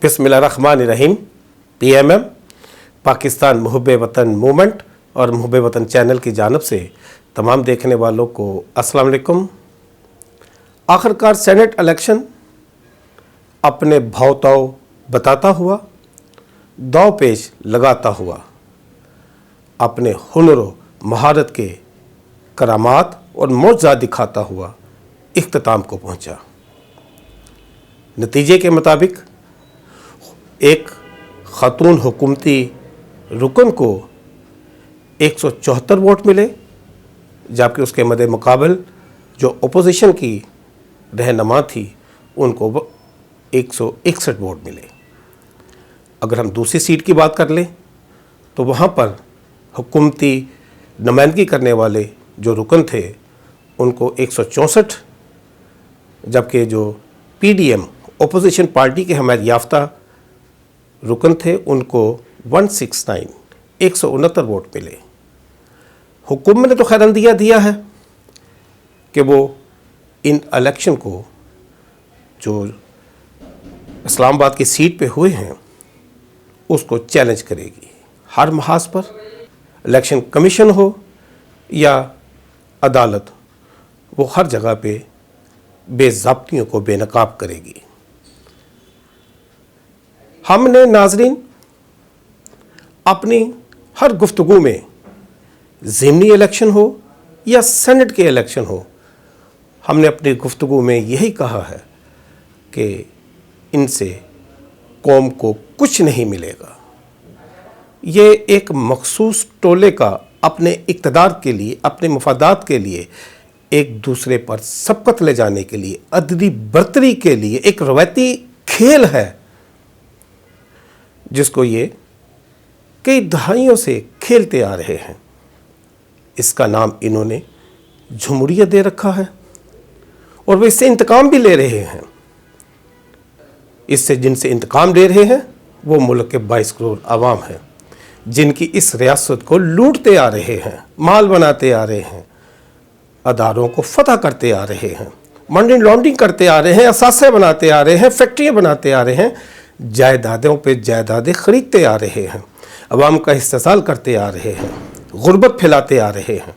बिस्मिल्लाहिर्रहमानिर्रहीम। PMM पाकिस्तान मुहब्बे वतन movement और मुहब्बे वतन चैनल की जानिब से तमाम देखने वालों को अस्सलाम वालेकुम। आखिरकार सेनेट इलेक्शन अपने भाव-ताव बताता हुआ, दाव पेश लगाता हुआ, अपने हुनर व महारत के करामात और मोज़ा दिखाता हुआ इख्तिताम को पहुंचा। नतीजे के मुताबिक एक खातून हुकूमती रुकन को 174 वोट मिले, जबकि उसके मद्दे मुकाबल जो अपोजिशन की रहनुमा थी उनको 161 वोट मिले। अगर हम दूसरी सीट की बात कर लें तो वहाँ पर हुकूमती नुमाइंदगी करने वाले जो रुकन थे उनको 164, जबकि जो PDM अपोजिशन पार्टी के हमायत याफ्ता रुकन थे उनको 169 वोट मिले। हुकूमत ने तो खैर अंदिया दिया है कि वो इन इलेक्शन को जो इस्लामाबाद की सीट पे हुए हैं उसको चैलेंज करेगी। हर महाज पर इलेक्शन कमीशन हो या अदालत, वो हर जगह पे बेज़ाब्तियों को बेनकाब करेगी। हमने नाजरीन अपनी हर गुफ्तगू में ज़िमनी इलेक्शन हो या सेनेट के इलेक्शन हो, हमने अपनी गुफ्तगू में यही कहा है कि इनसे कौम को कुछ नहीं मिलेगा। ये एक मखसूस टोले का अपने इक़्तिदार के लिए, अपने मफादात के लिए, एक दूसरे पर सबकत ले जाने के लिए, अदली बरतरी के लिए एक रवायती खेल है जिसको ये कई दहाइयों से खेलते आ रहे हैं। इसका नाम इन्होंने जमहूरियत दे रखा है और वे इससे इंतकाम भी ले रहे हैं। इससे जिनसे इंतकाम ले रहे हैं वो मुल्क के 22 करोड़ आवाम हैं, जिनकी इस रियासत को लूटते आ रहे हैं, माल बनाते आ रहे हैं, अदारों को फतह करते आ रहे हैं, मनी लॉन्ड्रिंग करते आ रहे हैं, असासे बनाते आ रहे हैं, फैक्ट्रियाँ बनाते आ रहे हैं, जायदादों पे जायदादें ख़रीदते आ रहे हैं, अवाम का इस्तेसाल करते आ रहे हैं, गुर्बत फैलाते आ रहे हैं,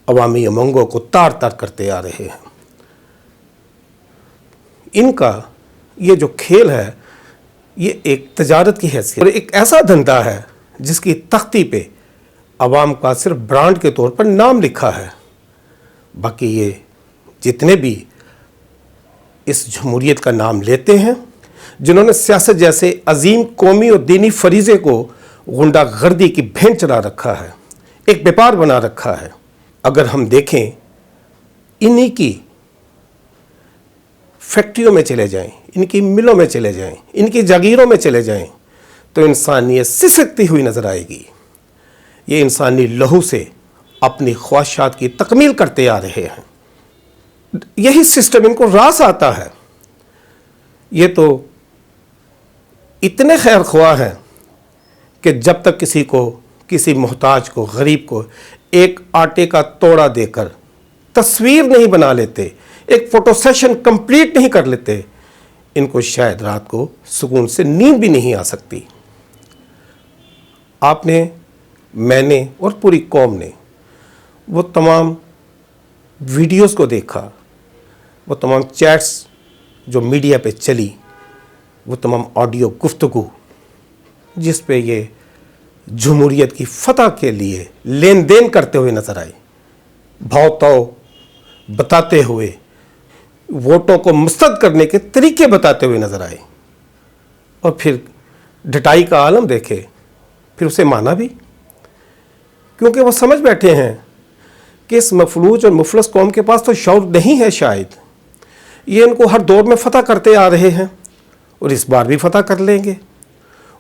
अवामी उमंगों को तार तार करते आ रहे हैं। इनका ये जो खेल है ये एक तजारत की हैसियत और एक ऐसा धंधा है जिसकी तख्ती पे अवाम का सिर्फ ब्रांड के तौर पर नाम लिखा है। बाकी ये जितने भी इस जमहूरियत का नाम लेते हैं, जिन्होंने सियासत जैसे अजीम कौमी और दीनी फरीज़े को गुंडागर्दी की भेंट चढ़ा रखा है, एक व्यापार बना रखा है। अगर हम देखें, इन्हीं की फैक्ट्रियों में चले जाएं, इनकी मिलों में चले जाएं, इनकी जागीरों में चले जाएं तो इंसानियत सिसकती हुई नज़र आएगी। ये इंसानी लहू से अपनी ख्वाहिशात की तकमील करते आ रहे हैं। यही सिस्टम इनको रास आता है। ये तो इतने खैर ख्वाह हैं कि जब तक किसी को, किसी मोहताज को, गरीब को एक आटे का तोड़ा देकर तस्वीर नहीं बना लेते, एक फ़ोटो सेशन कंप्लीट नहीं कर लेते, इनको शायद रात को सुकून से नींद भी नहीं आ सकती। आपने, मैंने और पूरी कौम ने वो तमाम वीडियोस को देखा, वो तमाम चैट्स जो मीडिया पे चली, वो तमाम ऑडियो गुफ्तगू जिस पे ये जमहूरियत की फतह के लिए लेन देन करते हुए नज़र आए, भाव ताव बताते हुए, वोटों को मुस्तरद करने के तरीके बताते हुए नज़र आए, और फिर ढटाई का आलम देखे, फिर उसे माना भी, क्योंकि वो समझ बैठे हैं कि इस मफलूज और मुफलस कौम के पास तो शऊर नहीं है। शायद ये इनको हर दौर में फतह करते आ रहे हैं और इस बार भी फतह कर लेंगे,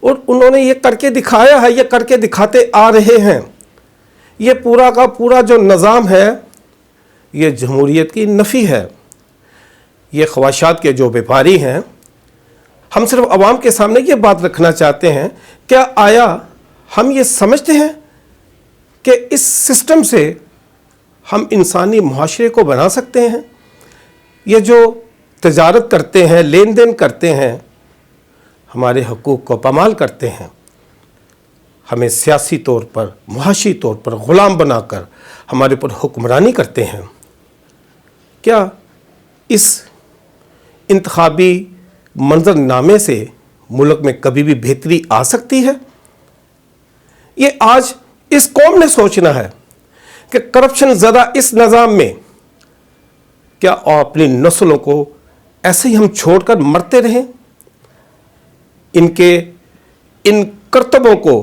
और उन्होंने ये करके दिखाया है, ये करके दिखाते आ रहे हैं। ये पूरा का पूरा जो निज़ाम है ये जमहूरियत की नफ़ी है। ये ख्वाहिशात के जो व्यापारी हैं, हम सिर्फ आवाम के सामने ये बात रखना चाहते हैं, क्या आया हम ये समझते हैं कि इस सिस्टम से हम इंसानी मुआशरे को बना सकते हैं? ये जो तजारत करते हैं, लेन देन करते हैं, ہمارے حقوق کو پامال کرتے ہیں، ہمیں سیاسی طور پر، معاشی طور پر غلام بنا کر ہمارے اوپر حکمرانی کرتے ہیں، کیا اس انتخابی منظر نامے سے ملک میں کبھی بھی بہتری آ سکتی ہے؟ یہ آج اس قوم نے سوچنا ہے کہ کرپشن زدہ اس نظام میں کیا اپنی نسلوں کو ایسے ہی ہم چھوڑ کر مرتے رہیں؟ ان کرتبوں کو،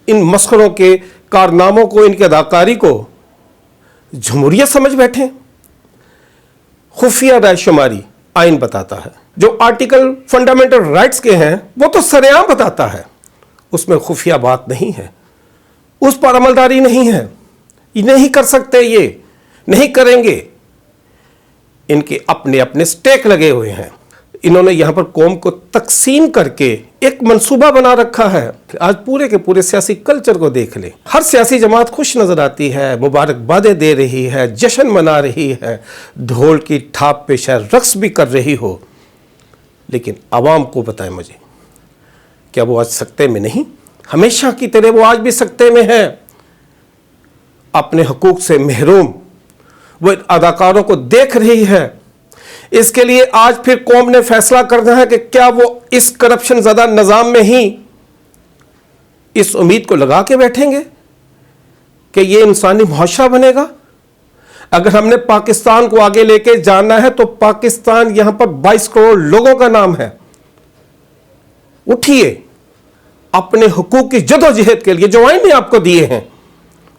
ان مسخروں کے کارناموں کو، ان کی اداکاری کو جمہوریت سمجھ بیٹھیں؟ خفیہ رائے شماری آئین بتاتا ہے، جو آرٹیکل فنڈامنٹل رائٹس کے ہیں وہ تو سر عام بتاتا ہے، اس میں خفیہ بات نہیں ہے، اس پر عملداری نہیں ہے، یہ نہیں کر سکتے، یہ نہیں کریں گے، ان کے اپنے اپنے سٹیک لگے ہوئے ہیں۔ انہوں نے یہاں پر قوم کو تقسیم کر کے ایک منصوبہ بنا رکھا ہے۔ آج پورے کے پورے سیاسی کلچر کو دیکھ لیں، ہر سیاسی جماعت خوش نظر آتی ہے، مبارکبادیں دے رہی ہے، جشن منا رہی ہے، ڈھول کی ٹھاپ پہ شاید رقص بھی کر رہی ہو، لیکن عوام کو بتائیں مجھے، کیا وہ آج سکتے میں نہیں؟ ہمیشہ کی طرح وہ آج بھی سکتے میں ہے، اپنے حقوق سے محروم وہ اداکاروں کو دیکھ رہی ہے۔ اس کے لیے آج پھر قوم نے فیصلہ کرنا ہے کہ کیا وہ اس کرپشن زدہ نظام میں ہی اس امید کو لگا کے بیٹھیں گے کہ یہ انسانی معاشرہ بنے گا؟ اگر ہم نے پاکستان کو آگے لے کے جانا ہے تو پاکستان یہاں پر 22 کروڑ لوگوں کا نام ہے۔ اٹھیے، اپنے حقوق کی جدوجہد کے لیے جو آئین نے آپ کو دیے ہیں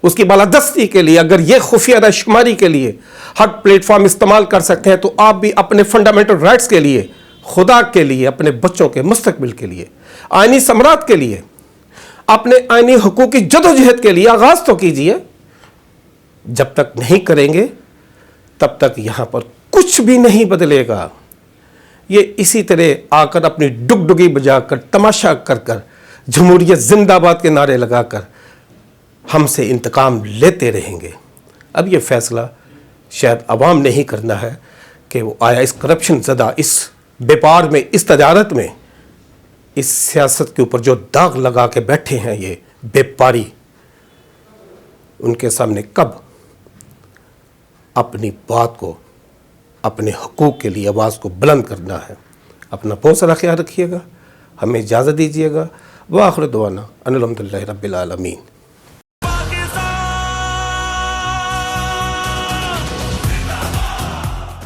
اس کی بالادستی کے لیے، اگر یہ خفیہ رائے شماری کے لیے ہر پلیٹ فارم استعمال کر سکتے ہیں تو آپ بھی اپنے فنڈامنٹل رائٹس کے لیے، خدا کے لیے، اپنے بچوں کے مستقبل کے لیے، آئینی ثمرات کے لیے، اپنے آئینی حقوق کی جدوجہد کے لیے آغاز تو کیجئے۔ جب تک نہیں کریں گے تب تک یہاں پر کچھ بھی نہیں بدلے گا۔ یہ اسی طرح آ کر اپنی ڈگڈگی بجا کر، تماشا کر کر، جمہوریت زندہ باد کے نعرے لگا کر ہم سے انتقام لیتے رہیں گے۔ اب یہ فیصلہ شاید عوام نے ہی کرنا ہے کہ وہ آیا اس کرپشن زدہ، اس بیپار میں، اس تجارت میں، اس سیاست کے اوپر جو داغ لگا کے بیٹھے ہیں یہ بیپاری، ان کے سامنے کب اپنی بات کو، اپنے حقوق کے لیے آواز کو بلند کرنا ہے۔ اپنا بہت سارا خیال رکھیے گا، ہمیں اجازت دیجیے گا۔ وآخر دعوانا ان الحمدللہ رب العالمین۔